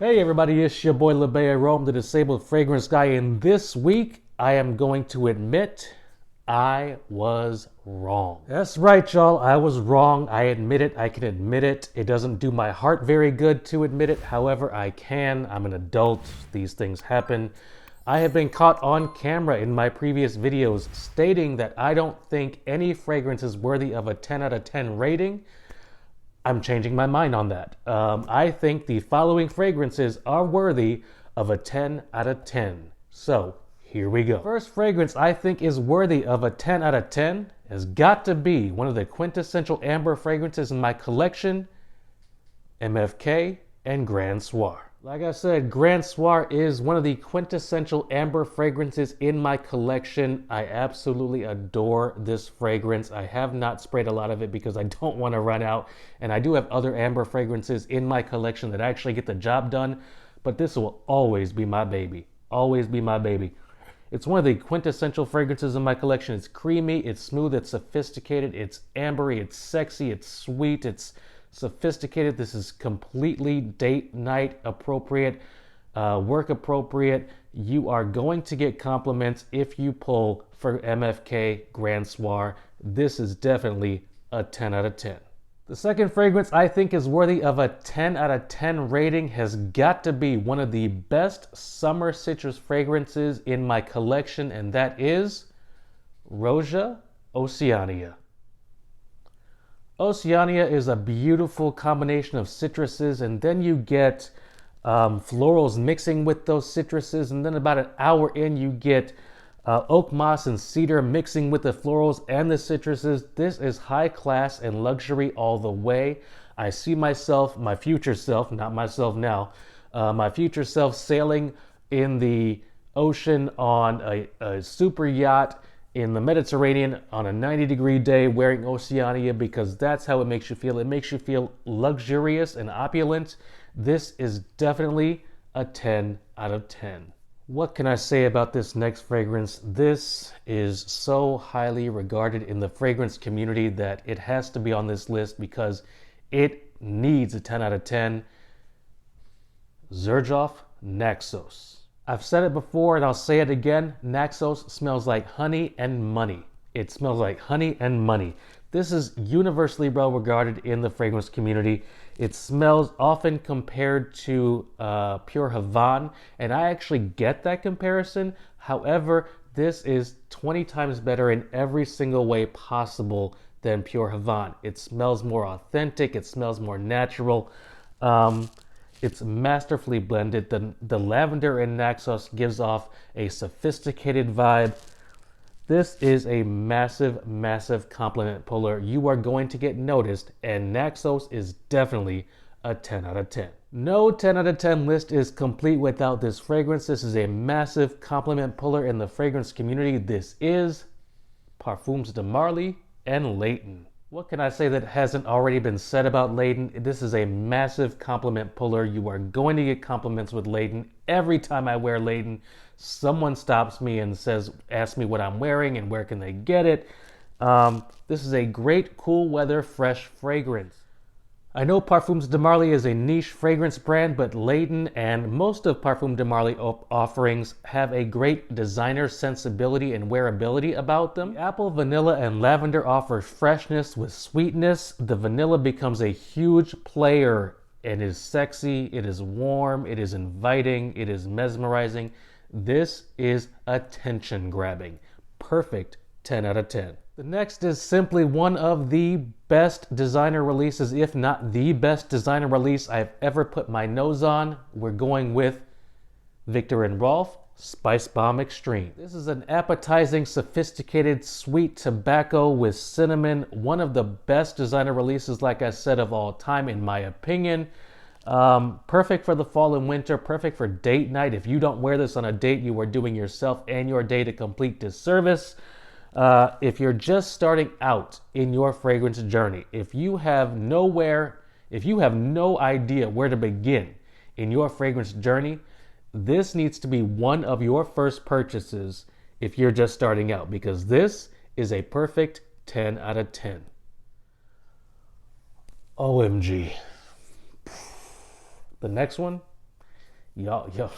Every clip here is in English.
Hey everybody, it's your boy LeBay Rome, the Disabled Fragrance Guy, and this week I am going to admit I was wrong. That's right, y'all, I was wrong. I admit it, I can admit it. It doesn't do my heart very good to admit it, however I can. I'm an adult, these things happen. I have been caught on camera in my previous videos stating that I don't think any fragrance is worthy of a 10 out of 10 rating. I'm changing my mind on that. I think the following fragrances are worthy of a 10 out of 10. So here we go. First fragrance I think is worthy of a 10 out of 10 has got to be one of the quintessential amber fragrances in my collection, MFK and Gran Soir. Like I said, Gran Soir is one of the quintessential amber fragrances in my collection. I absolutely adore this fragrance. I have not sprayed a lot of it because I don't want to run out, and I do have other amber fragrances in my collection that actually get the job done, but this will always be my baby. Always be my baby. It's one of the quintessential fragrances in my collection. It's creamy, it's smooth, it's sophisticated, it's ambery, it's sexy, it's sweet, it's sophisticated. This is completely date night appropriate, work appropriate. You are going to get compliments if you pull for MFK Gran Soir. This is definitely a 10 out of 10. The second fragrance I think is worthy of a 10 out of 10 rating has got to be one of the best summer citrus fragrances in my collection, and that is Roja Oceania. Oceania is a beautiful combination of citruses, and then you get florals mixing with those citruses, and then about an hour in you get oak moss and cedar mixing with the florals and the citruses. This is high class and luxury all the way. I see myself, my future self, not myself now, my future self sailing in the ocean on a super yacht in the Mediterranean on a 90-degree day wearing Oceania, because that's how it makes you feel. It makes you feel luxurious and opulent. This is definitely a 10 out of 10. What can I say about this next fragrance? This is so highly regarded in the fragrance community that it has to be on this list because it needs a 10 out of 10. Xerjoff Naxos. I've said it before and I'll say it again. Naxos smells like honey and money. It smells like honey and money. This is universally well regarded in the fragrance community. It smells often compared to Pure Havane, and I actually get that comparison. However, this is 20 times better in every single way possible than Pure Havane. It smells more authentic. It smells more natural. It's masterfully blended. The lavender in Naxos gives off a sophisticated vibe. This is a massive, massive compliment puller. You are going to get noticed, and Naxos is definitely a 10 out of 10. No 10 out of 10 list is complete without this fragrance. This is a massive compliment puller in the fragrance community. This is Parfums de Marly and Layton. What can I say that hasn't already been said about Layton? This is a massive compliment puller. You are going to get compliments with Layton. Every time I wear Layton, someone stops me and asks me what I'm wearing and where can they get it. This is a great cool weather fresh fragrance. I know Parfums de Marly is a niche fragrance brand, but Layton and most of Parfums de Marly offerings have a great designer sensibility and wearability about them. The apple, vanilla, and lavender offer freshness with sweetness. The vanilla becomes a huge player and is sexy, it is warm, it is inviting, it is mesmerizing. This is attention grabbing. Perfect 10 out of 10. The next is simply one of the best designer releases, if not the best designer release I've ever put my nose on. We're going with Viktor and Rolf Spicebomb Extreme. This is an appetizing, sophisticated, sweet tobacco with cinnamon. One of the best designer releases, like I said, of all time, in my opinion. Perfect for the fall and winter, perfect for date night. If you don't wear this on a date, you are doing yourself and your date a complete disservice. If you're just starting out in your fragrance journey, if you have no idea where to begin in your fragrance journey, this needs to be one of your first purchases if you're just starting out, because this is a perfect 10 out of 10. OMG. The next one Y'all,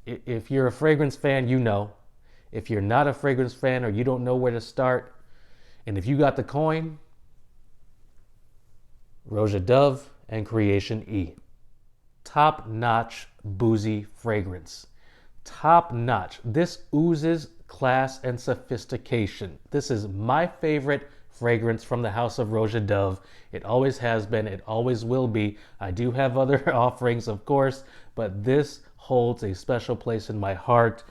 if you're a fragrance fan, you know. If you're not a fragrance fan or you don't know where to start, and if you got the coin, Roja Dove and Creation E. Top-notch boozy fragrance. Top-notch. This oozes class and sophistication. This is my favorite fragrance from the house of Roja Dove. It always has been. It always will be. I do have other offerings, of course, but this holds a special place in my heart.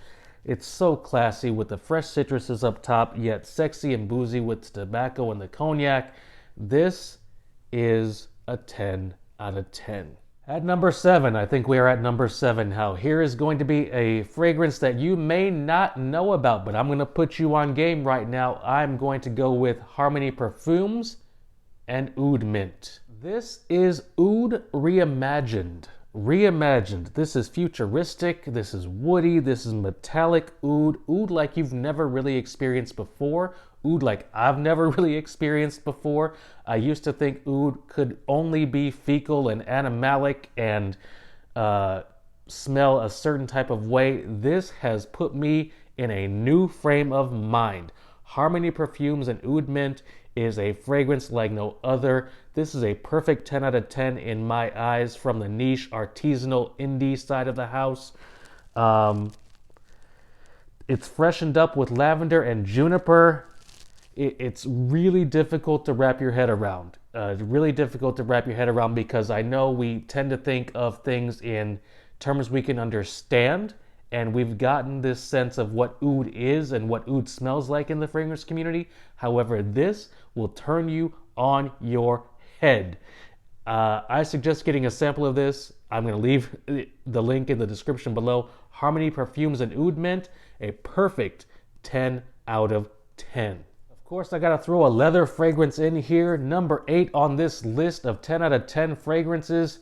It's so classy with the fresh citruses up top, yet sexy and boozy with the tobacco and the cognac. This is a 10 out of 10. At number 7, I think we are at number 7 now. Here is going to be a fragrance that you may not know about, but I'm going to put you on game right now. I'm going to go with Xarmony Perfumes and Oudmint. This is Oud reimagined. Reimagined. This is futuristic, this is woody, this is metallic oud. Oud like you've never really experienced before. Oud like I've never really experienced before. I used to think oud could only be fecal and animalic and smell a certain type of way. This has put me in a new frame of mind. Xarmony Perfumes and Oudmint is a fragrance like no other. This is a perfect 10 out of 10 in my eyes from the niche artisanal indie side of the house. It's freshened up with lavender and juniper. It's really difficult to wrap your head around. Really difficult to wrap your head around because I know we tend to think of things in terms we can understand, and we've gotten this sense of what oud is and what oud smells like in the fragrance community. However, this will turn you on your head. I suggest getting a sample of this. I'm going to leave the link in the description below. Xarmony Perfumes and Oudmint, a perfect 10 out of 10. Of course, I got to throw a leather fragrance in here. Number 8 on this list of 10 out of 10 fragrances,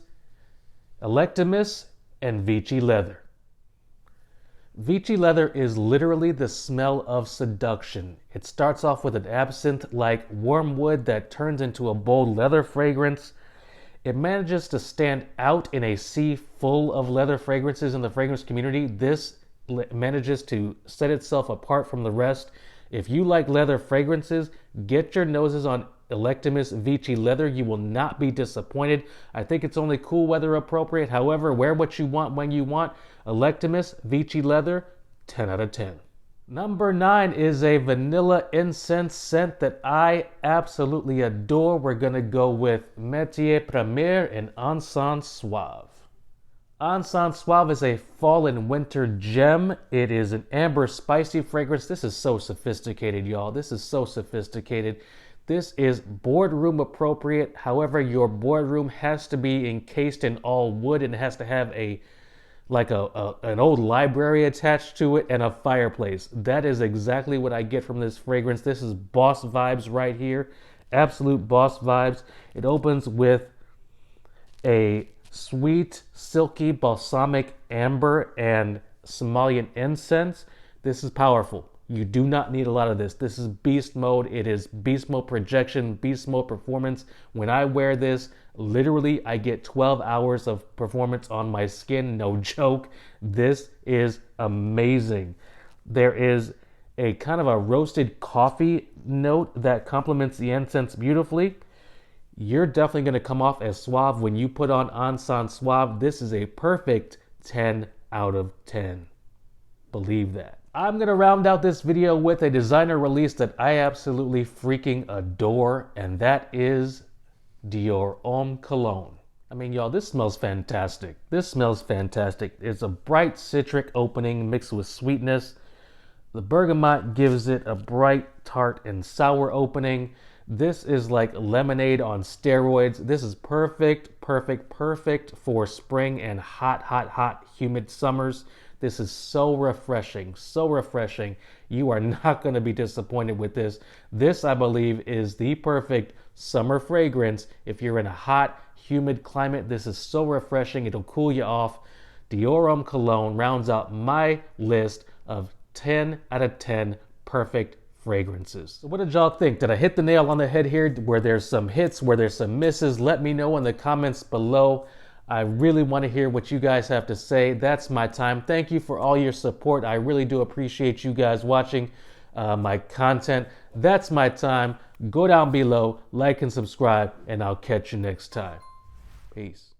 Electimuss and Vici leather. Vici leather is literally the smell of seduction. It starts off with an absinthe-like warm wood that turns into a bold leather fragrance. It manages to stand out in a sea full of leather fragrances in the fragrance community. This manages to set itself apart from the rest. If you like leather fragrances, get your noses on Electimuss Vici leather. You will not be disappointed. I think it's only cool weather appropriate. However, wear what you want when you want. Electimuss Vici leather, 10 out of 10. Number 9 is a vanilla incense scent that I absolutely adore. We're going to go with Matiere Premier and Enscens Suave. Enscens Suave is a fall and winter gem. It is an amber spicy fragrance. This is so sophisticated, y'all. This is so sophisticated. This is boardroom appropriate. However, your boardroom has to be encased in all wood and it has to have an old library attached to it and a fireplace. That is exactly what I get from this fragrance. This is boss vibes right here. Absolute boss vibes. It opens with a sweet, silky, balsamic amber and Somalian incense. This is powerful. You do not need a lot of this. This is beast mode. It is beast mode projection, beast mode performance. When I wear this, literally I get 12 hours of performance on my skin. No joke. This is amazing. There is a kind of a roasted coffee note that complements the incense beautifully. You're definitely going to come off as suave when you put on Enscens Suave. This is a perfect 10 out of 10. Believe that. I'm going to round out this video with a designer release that I absolutely freaking adore, and that is Dior Homme Cologne. I mean, y'all, this smells fantastic. This smells fantastic. It's a bright citric opening mixed with sweetness. The bergamot gives it a bright, tart, and sour opening. This is like lemonade on steroids. This is perfect, perfect, perfect for spring and hot, hot, hot, humid summers. This is so refreshing, so refreshing. You are not going to be disappointed with this. This, I believe, is the perfect summer fragrance. If you're in a hot, humid climate, this is so refreshing. It'll cool you off. Dior Homme Cologne rounds out my list of 10 out of 10 perfect fragrances. So what did y'all think? Did I hit the nail on the head here? Were there some hits? Were there some misses? Let me know in the comments below. I really want to hear what you guys have to say. That's my time. Thank you for all your support. I really do appreciate you guys watching my content. That's my time. Go down below, like and subscribe, and I'll catch you next time. Peace.